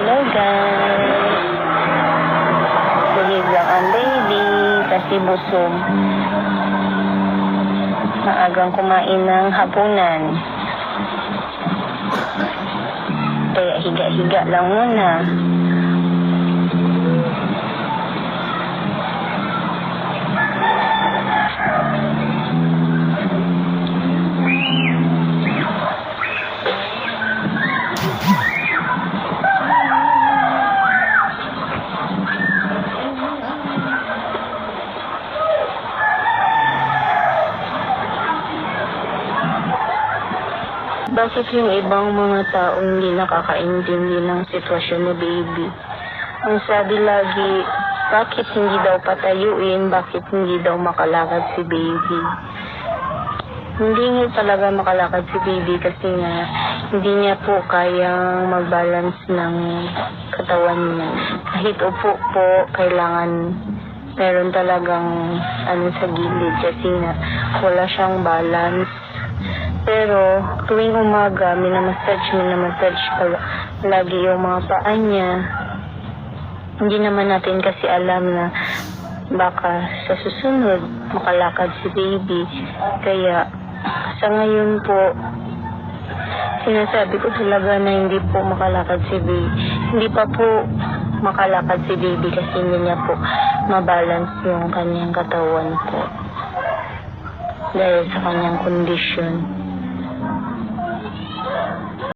Hello guys. Tulog lang ang baby kasi busog. Maagang kumain ng hapunan. Kaya higa-higa lang muna. Bakit yung ibang mga tao hindi nakakaintindi ng sitwasyon ni baby? Ang sabi lagi, bakit hindi daw patayuin, bakit hindi daw makalakad si baby? Hindi niya talaga makalakad si baby kasi nga hindi niya po kayang mag-balance ng katawan niya. Kahit upo po, kailangan meron talagang sa gilid kasi nga wala siyang balance. Pero tuwing umaga, minamassage lagi yung mga paa niya. Hindi naman natin kasi alam na baka sa susunod makalakad si baby. Kaya sa ngayon po, sinasabi ko talaga na hindi po makalakad si baby. Hindi pa po makalakad si baby kasi hindi niya po mabalance yung kanyang katawan po. Dahil sa kanyang kondisyon.